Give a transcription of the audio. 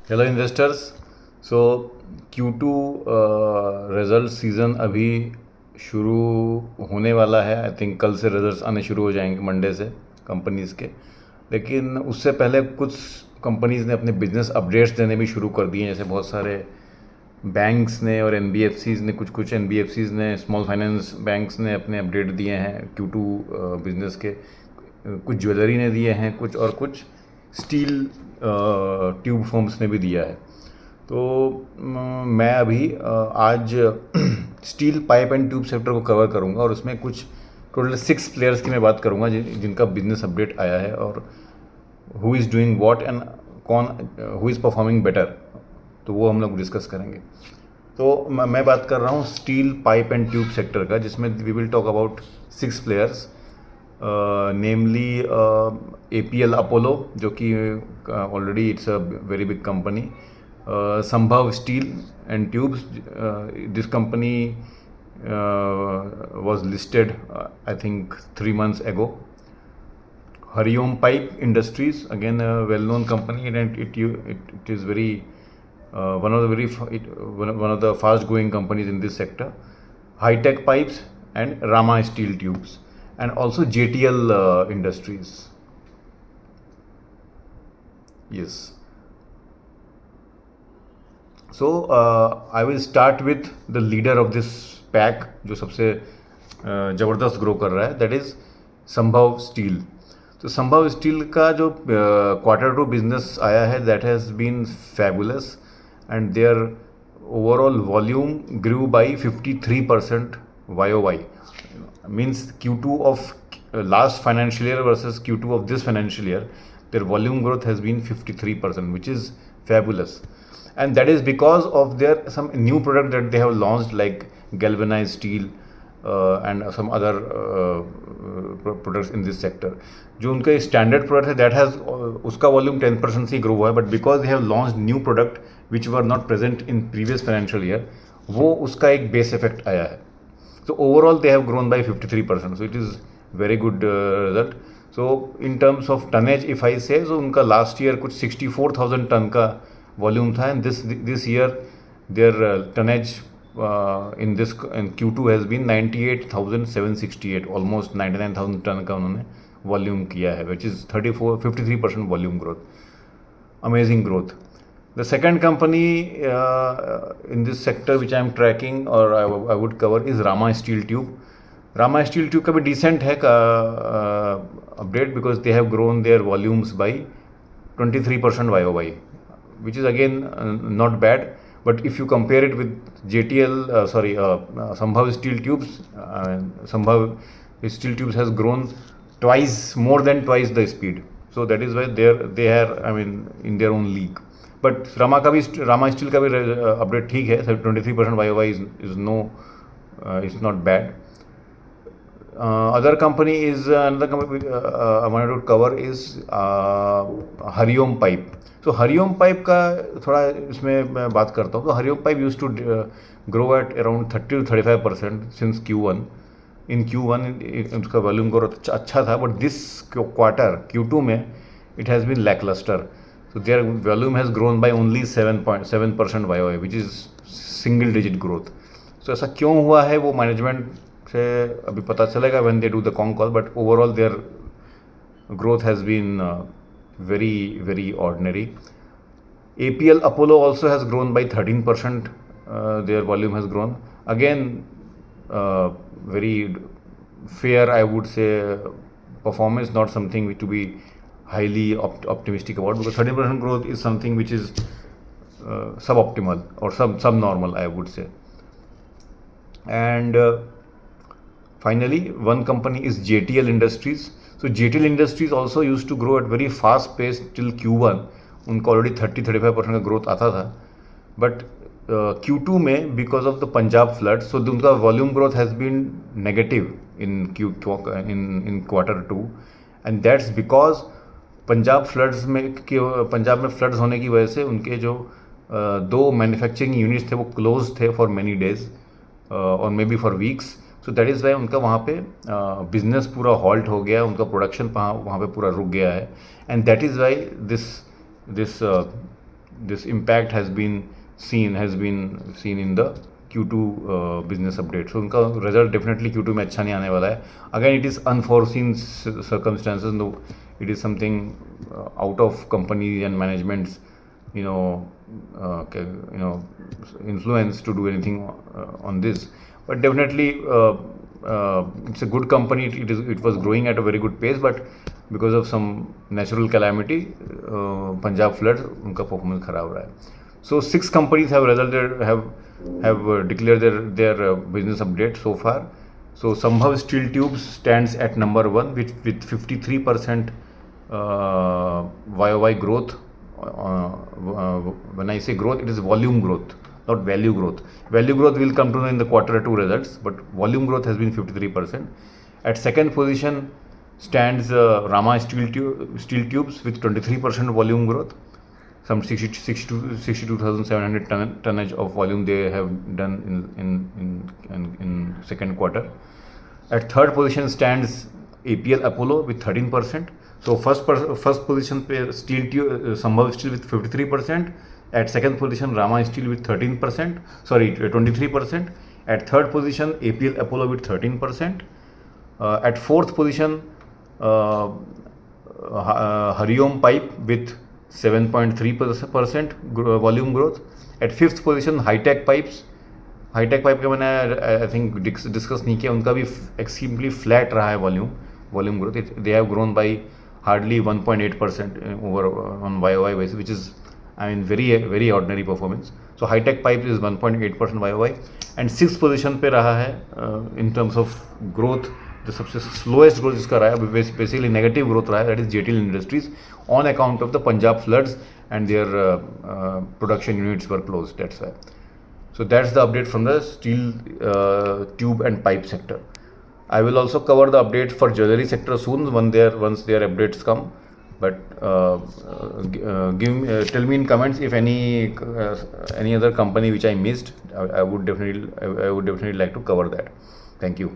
Hello investors. So Q2 result season अभी शुरू होने वाला है। आई थिंक कल से रिजल्ट्स आने शुरू हो जाएंगे, मंडे से, कंपनीज़ के। लेकिन उससे पहले कुछ कंपनीज़ ने अपने बिजनेस अपडेट्स देने भी शुरू कर दिए हैं। जैसे बहुत सारे बैंक्स ने और NBFCs ने, कुछ कुछ NBFCs ने, स्मॉल फाइनेंस बैंक्स ने अपने अपडेट दिए हैं Q2 बिजनेस के। कुछ ज्वेलरी ने दिए हैं, कुछ स्टील ट्यूब फॉर्म्स ने भी दिया है। तो मैं अभी आज steel pipe and tube sector को कवर करूंगा और उसमें कुछ टोटल 6 प्लेयर्स की मैं बात करूंगा जिनका बिजनेस अपडेट आया है और who is doing what and कौन हु इज़ परफॉर्मिंग बेटर। तो वो हम लोग डिस्कस करेंगे। तो मैं बात कर रहा हूँ steel pipe and tube sector का, जिसमें we will talk about 6 players, namely APL Apollo, जो कि already it's a very big company. Sambhav steel and tubes, this company was listed I think 3 months ago. Hariom Pipe Industries, again a well-known company, and it is very one of the fast-growing companies in this sector. High-tech Pipes and Rama Steel Tubes, and also JTL Industries. Yes. So I will start with the leader of this pack, जो सबसे ज़बरदस्त grow कर रहा है, that is संभव steel. तो संभव steel का जो Q2 बिजनेस आया है, that has been fabulous, and their overall volume grew by 53% YOY। Means Q2 of last financial year versus Q2 of this financial year, their volume growth has been 53%, which is fabulous. And that is because of their some new product that they have launched, like galvanized steel and some other products in this sector. जो उनका standard product है, that has उसका volume 10% से grow हुआ है, but because they have launch new product which were not present in previous financial year, वो उसका एक बेस इफेक्ट आया है. So overall they have grown by 53%. So it is very good result. So in terms of tonnage, if I say, so उनका last year कुछ 64,000 ton का volume था, and this year their tonnage in Q2 has been 98,768, almost 99,000 ton का उन्होंने volume किया है, which is 53% volume growth. Amazing growth. The second company in this sector which I am tracking or I would cover is Rama Steel Tube. Rama Steel Tube का भी decent है update, because they have grown their volumes by 23% YOY, which is again not bad. But if you compare it with JTL, Sambhav Steel Tubes, Sambhav Steel Tubes has grown more than twice the speed. So that is why they are, I mean, in their own league. But Rama steel का भी update ठीक है, 23% YOY is not bad. Other company is another company I wanted to cover is Hariom pipe. तो Hariom pipe का थोड़ा इसमें मैं बात करता हूँ. तो Hariom pipe used to grow at around 30 to 35% since Q1. In Q1 उसका वॉल्यूम ग्रोथ अच्छा था, बट दिस क्वार्टर Q2 में it has been lacklustre. So their volume has grown by only 7% YOY, which is single digit growth. So ऐसा क्यों हुआ है वो management से अभी पता चलेगा when they do the con call, but overall their growth has been very very ordinary. APL Apollo also has grown by 13%. Their volume has grown again, very fair, I would say, performance, not something to be highly optimistic about, because 13% growth is something which is suboptimal or subnormal, I would say. And finally, one company is JTL Industries. So JTL Industries also used to grow at very fast pace till Q1. उनका already 30-35% का growth आता था, but Q2 में because of the Punjab flood, so उनका volume growth has been negative in Q2, and that's because Punjab में floods होने की वजह से उनके जो 2 मैन्युफैक्चरिंग यूनिट्स थे वो क्लोज थे फॉर मैनी डेज और may be for weeks. So that is why उनका वहाँ पे बिजनेस पूरा हॉल्ट हो गया, उनका प्रोडक्शन वहाँ पे पूरा रुक गया है, and that is why this this impact has been seen in the Q2 business update. So उनका result definitely Q2 में अच्छा नहीं आने वाला है. Again, it is unforeseen circumstances. No, it is something out of company and management's influence to do anything on this. But definitely it's a good company. It was growing at a very good pace, but because of some natural calamity, Punjab floods, उनका performance खराब रहा है. So 6 companies have declared their business update so far. So Sambhav Steel Tubes stands at number 1 with 53% YOY growth. When I say growth, it is volume growth, not value growth. Value growth will come to know in the quarter 2 results, but volume growth has been 53%. At second position stands Rama Steel Tubes with 23% volume growth. Some 62,700 tonnage of volume they have done in second quarter. At third position stands APL Apollo with 13%. So first position पे Sambhav Steel with 53%. At second position Rama Steel with 23%. At third position APL Apollo with 13%. At fourth position Hariom Pipe with 7.3% volume growth. At fifth position Hi-Tech Pipes का मैंने I think discuss नहीं किया, उनका भी extremely flat रहा है volume growth. They have grown by hardly 1.8% over on YOY basis, which is very ordinary performance. So Hi-Tech Pipes is 1.8% YOY and 6th position पे रहा है in terms of growth. जो सबसे स्लोएस्ट ग्रोथ जिसका रहा है, बेसिकली नेगेटिव ग्रोथ रहा है, that is JTL industries on account of the Punjab floods and their production units were close. That's why. So that's the update from the steel tube and pipe sector. I will also cover the update for jewelry sector soon once their updates come. But tell me in comments if any other company which I missed. I would definitely like to cover that. Thank you.